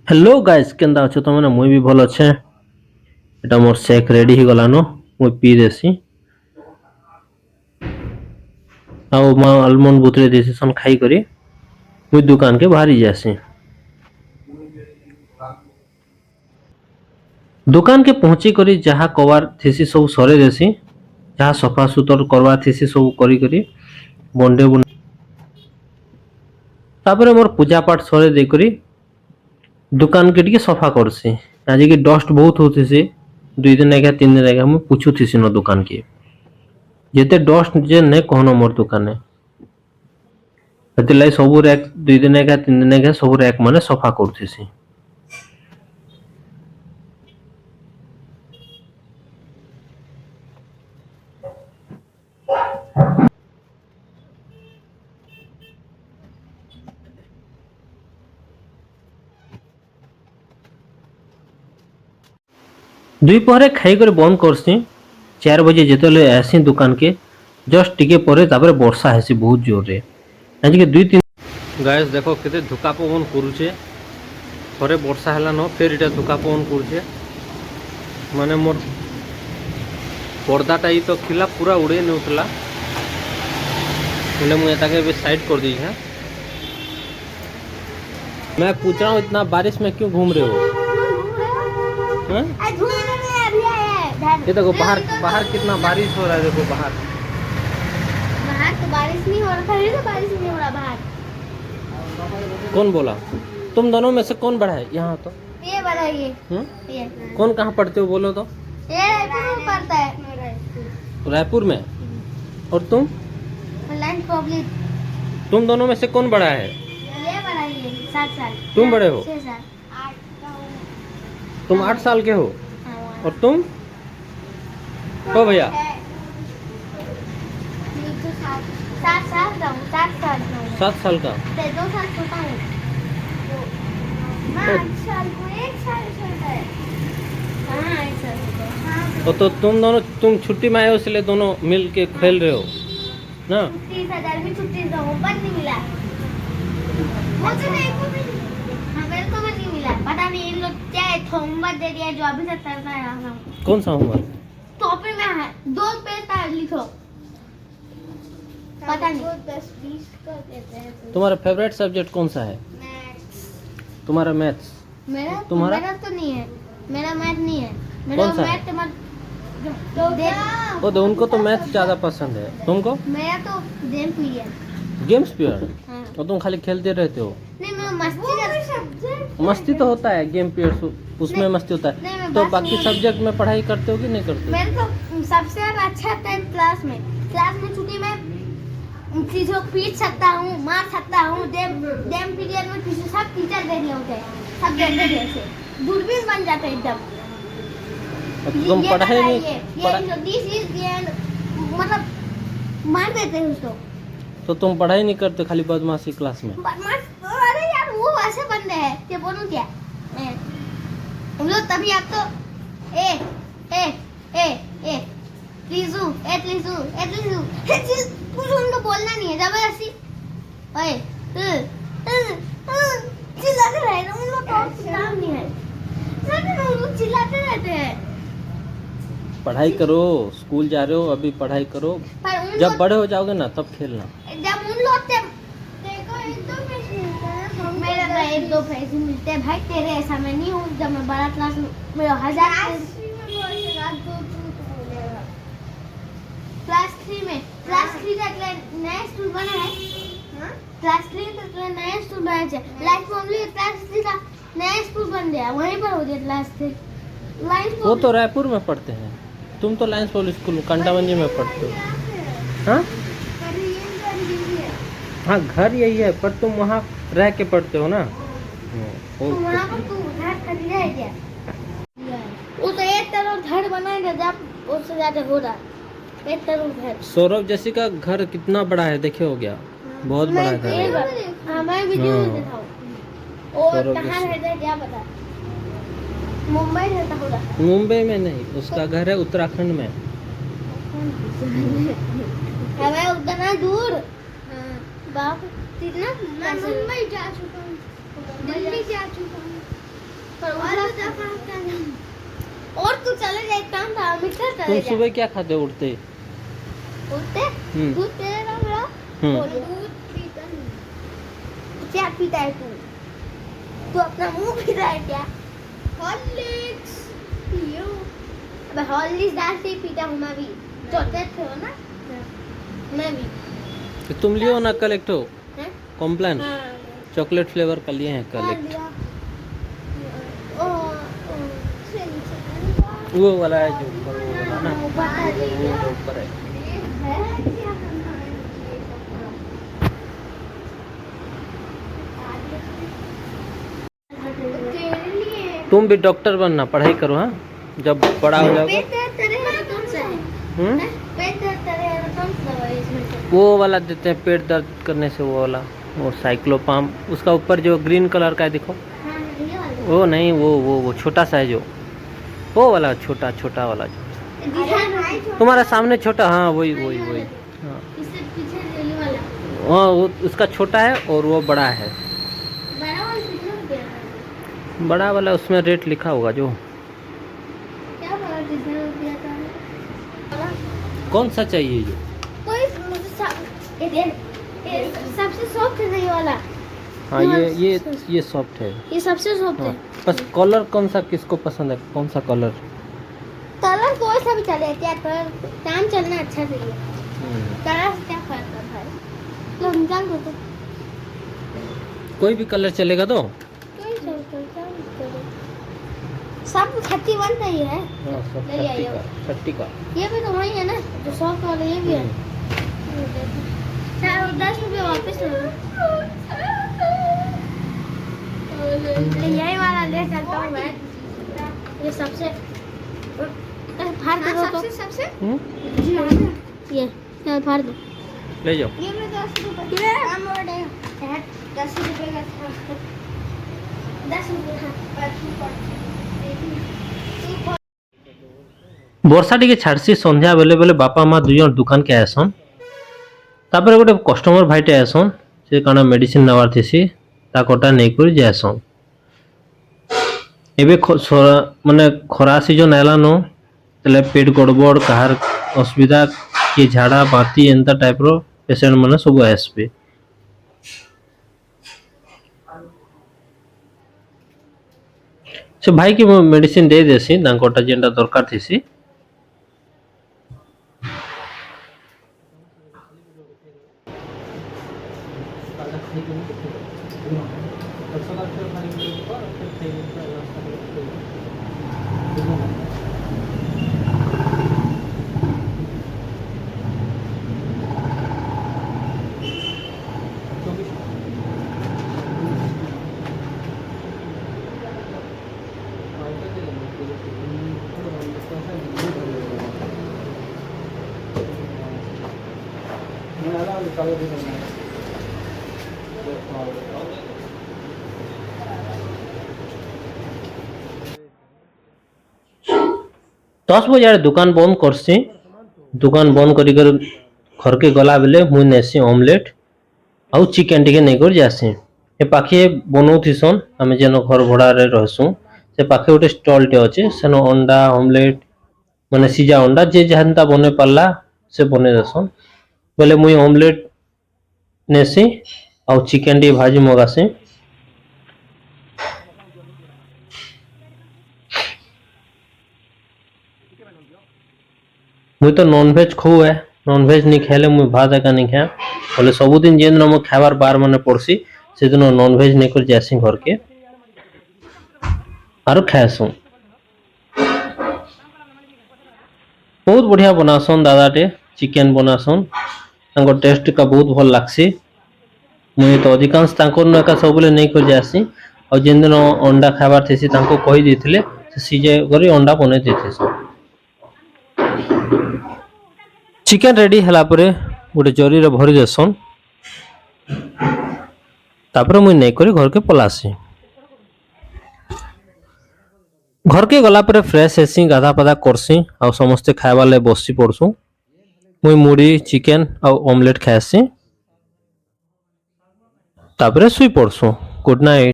Hello guys केंदा अଛ तमने मुई भी भल अच्छे। एटा मोर शेक रेडी ही गलानो मुई पी देसी आउ मा आलमंड बुतरे देसी सन खाई करी मुई दुकान के बाहरी जासी। दुकान के पहुंची करी जहाँ कवार थीसी सब सरे देसी जहाँ सफा सुतर करवा थीसी सब करी करी बंडे बुन तापर मोर पूजा पाठ सरे दे करी दुकान के टिके सफा करसी। आज की डस्ट बहुत होतीसी 2 दिन आगे 3 दिन आगे मुई पुछुथीसी न दुकान के जेते डस्ट जे ने कहनो मोर दुकाने हेतिलाई सब रैक 2 दिन आगे 3 दिन आगे सब रैक माने सफा करथीसी। दुई पहरे खाई कर बंद करसी 4 बजे जेतले आसी दुकान के जस्ट टिके परे तापर वर्षा हेसी बहुत जोर रे आज के 2-3 गाइस देखो केते धुका पवन करूचे थरे वर्षा हला न फिर इटा धुका पवन करूचे माने मोर पर्दाटा तो खिला पूरा उड़े नेउतला बोले मुझे ताके भी साइड कर दी है। मैं पूछ रहा हूँ इतना बारिश में क्यों घूम रहे हो? ये देखो बाहर बाहर कितना बारिश हो रहा है। देखो बाहर बाहर तो बारिश नहीं हो रहा था। तो बारिश नहीं हो रहा बाहर। कौन बोला? तुम दोनों में से कौन बड़ा है यहाँ? तो ये बड़ा ये कौन कहाँ पढ़ते हो बोलो तो? ये रायपुर में पढ़ता है। रायपुर में। और तुम? Land public. तुम दोनों में से कौन बड़ा है? ये बड़ा ये 7 साल। तुम बड़े हो? 6 साल। तुम 8 साल के हो और तुम हो भैया? 7 साल का हूँ। 7 साल का हूँ। 7 साल का? 2 साल छोटा हूँ। मैं 8 साल को 1 साल छोटा है। हाँ 1 साल छोटा। तो तुम दोनों तुम छुट्टी में आए हो इसलिए दोनों मिल के खेल रहे हो ना? 30,000 भी छुट्टी तो होमवर्क नहीं मिला। मुझे नहीं को भी मेरे को भी नहीं मिला। पता नहीं इन लोग क्या होमवर्क दे दिया जो अभी तक करना है हम। कौन सा होमवर्क? टॉपिक में है 2 पेज का लिखो। पता नहीं 10-20 कर देते हैं। तुम्हारा फेवरेट सब्जेक्ट कौन सा है? मैथ्स। तुम्हारा मैथ्स? तुम्हारा? मेरा तो नहीं है। मेरा मैथ नहीं है। कौन सा है? वो तो उनको तो मैथ ज्यादा पसंद है। तुमको? मेरा तो गेम पीरियड। Games period? हाँ। और तुम खाली खेलते रहते हो? नहीं मैं मस्ती मस्ती तो होता है गेम पीरियड उसमें मस्ती होता है। तो बाकी सब्जेक्ट में पढ़ाई करते हो कि नहीं करते? मेरे तो सबसे अच्छा था क्लास में। छुट्टी में चीजों पीट सकता हूँ, मार सकता हूँ। गेम पीरियड में पीछे सब टीचर बैठे होते हैं। सब बैठे जैसे दूरबीन बन जाते एकदम। तुम पढ़ाई नहीं मतलब मार देते हैं उसको। तो तुम पढ़ाई नहीं करते खाली बदमाशी क्लास में? अरे यार वो ऐसे बंदे हैं कि बोलूं क्या हम लोग तभी आप तो ए ए ए ए लीजू कुछ उनको बोलना नहीं है जबरदस्ती। ओए चिल्लाते रहे ना उन लोग का काम नहीं है। उन लोग चिल्लाते रहते हैं। पढ़ाई करो, स्कूल जा रहे हो अभी पढ़ाई करो, जब बड़े हो जाओगे ना तब खेलना। जब उन लोग से देखो 1-2 पैसे मिलते हैं। मेरा 1-2 पैसे मिलते हैं भाई। तेरे ऐसा मैं नहीं हूँ। जब मैं बड़ा क्लास में मेरा 1000 क्लास 3 में क्लास 3 तक नया स्कूल बना है। क्लास 3 तक नया स्कूल बना है। लाइफ में क्लास 3 का नया स्कूल बन गया। वहीं पर हो गया क्लास 3। वो तो रायपुर में पढ़ते हैं। तुम तो लायंस पब्लिक स्कूल कंटावंजी में पढ़ते हो। हाँ हाँ घर यही है पर तुम वहाँ रह के पढ़ते हो ना। वहाँ पर तू घर खरीदा है क्या? वो तो एक तरफ घर बनाएगा जब उससे ज्यादा हो रहा एक तरफ घर। सौरभ जैसी का घर कितना बड़ा है देखे हो गया? बहुत बड़ा घर है। मैं वीडियो में देखा हूँ। और कहाँ रहता है क्या पता? मुंबई रहता होगा। मुंबई में नहीं, उसका घर है उत्तराखंड में। हमें उतना दूर। बाप कितना? मैं मुंबई जा चुका हूँ, दिल्ली जा चुका हूँ। और तू चले जाए काम था मीटर तुम चले जा सुबह क्या खाते हो उठते? उठते दूध तेरे ना मेरा दूध पीता नहीं क्या पीता है तू अपना मुंह पीता है क्या हॉर्लिक्स पियो अबे हॉर्लिक्स दाल से ही पीता हूँ मैं भी चॉकलेट हो ना मैं भी तो तुम लियो ना कल एक ठो हैं कॉम्प्लान हाँ चॉकलेट फ्लेवर का लिए हैं कल एक वो वाला है जो ऊपर वो वाला ना वो जो ऊपर है। तुम भी डॉक्टर बनना पढ़ाई करो हाँ जब बड़ा हो जाओगे। वो वाला देते हैं पेट दर्द करने से वो वाला वो साइक्लोपाम उसका ऊपर जो ग्रीन कलर का है देखो वो नहीं वो छोटा सा है जो वो वाला छोटा छोटा वाला जो तुम्हारा सामने छोटा हाँ वही हाँ हाँ वो उसका छोटा है और वो बड़ा है बड़ा वाला उसमें रेट लिखा होगा जो कौन सा चाहिए जो सबसे सॉफ्ट है ये वाला हाँ ये सॉफ्ट है ये सबसे सॉफ्ट हाँ। है बस कलर कौन सा किसको पसंद है कौन सा कलर कलर कोई सा भी चले क्या पर काम चलना अच्छा चाहिए कलर से क्या फर्क पड़ता है तो निकाल दो तो कोई भी कलर चलेगा तो कोई चलता सब 31 का ही है हाँ सब ले आइए। 30 का ये भी तो वही है ना जो सॉफ्ट वाला ये भी है 10 रुपये वापस ले लो यही वाला ले चलता हूँ मैं ये सबसे फाड़ दो तो सबसे ये चल फाड़ दो ले जाओ ये मैं 10 रुपये काम और 10 रुपये का था 10 रुपये था ବର୍ଷା ଟିକେ ଛାଡ଼ସି ସନ୍ଧ୍ୟା ବେଲେ ବେଲେ ବାପା ମା ଦୁଇ ଜଣ ଦୁକାନକେ ଆଏସନ୍ ତାପରେ ଗୋଟେ କଷ୍ଟମର ଭାଇଟେ ଆଏସନ୍ ସେ କାଣା ମେଡିସିନ ନେବାର ଥିସି ତାକଟା ନେଇକରି ଯାଏସନ୍ ଏବେ ମାନେ ଖରା ସିଜନ ଆଇଲାନ ତାହେଲେ ପେଟ ଗଡ଼ବଡ଼ କାହାର ଅସୁବିଧା କିଏ ଝାଡ଼ା ବାନ୍ତି ଏନ୍ତା ଟାଇପ୍ର ପେସେଣ୍ଟ ମାନେ ସବୁ ଆସିବେ ସେ ଭାଇକି ମୁଁ ମେଡିସିନ ଦେଇଦେସି ତାଙ୍କଟା ଯେନ୍ଟା ଦରକାର ଥିସି दस बजे दुकान बंद करसी दुकान बंद कर घर के गला बेले मुई नेसी ऑमलेट आउ चिकेन टिके नहीं जासी ए पाखे बनाऊन आम जेन घर भड़ा रहसु से पाखे गोटे स्टॉल टे अच्छे सेन अंडा ऑमलेट माने सीजा अंडा जे जहां बने पार्ला से बने देसन बोले मुई ऑमलेट नेसी आउ चिकेन टी भाजी मगासी मुई तो नॉनवेज खाऊ है नॉनवेज नहीं खाइले मुई भात एका नहीं खाए बोले सबुदिन जेन दिन खाबार बार माने पड़सी से दिन नॉनवेज नहीं कर जासी घर के आर खाएसु बहुत बढ़िया बनासन दादाटे चिकेन बनासन तांको टेस्ट का बहुत भल लागसी मुई तो अधिकांश तांको एका सब नहीं कर जासी और जेन दिन अंडा खाबार थेसी तांको कहि देथिले से सीजे करी अंडा बने देथिस चिकेन रेडी हला परे गोटे जरी रे भरी देसन तापर मुई नहीं करी घर के पलासी घर के गला परे फ्रेश हेसी गाधा पाधा करसी आ समस्ते खाइबा ले बसी पड़सु मुई मुड़ी चिकेन आ ऑमलेट खाएसी तापर सुई पड़सु गुड नाइट।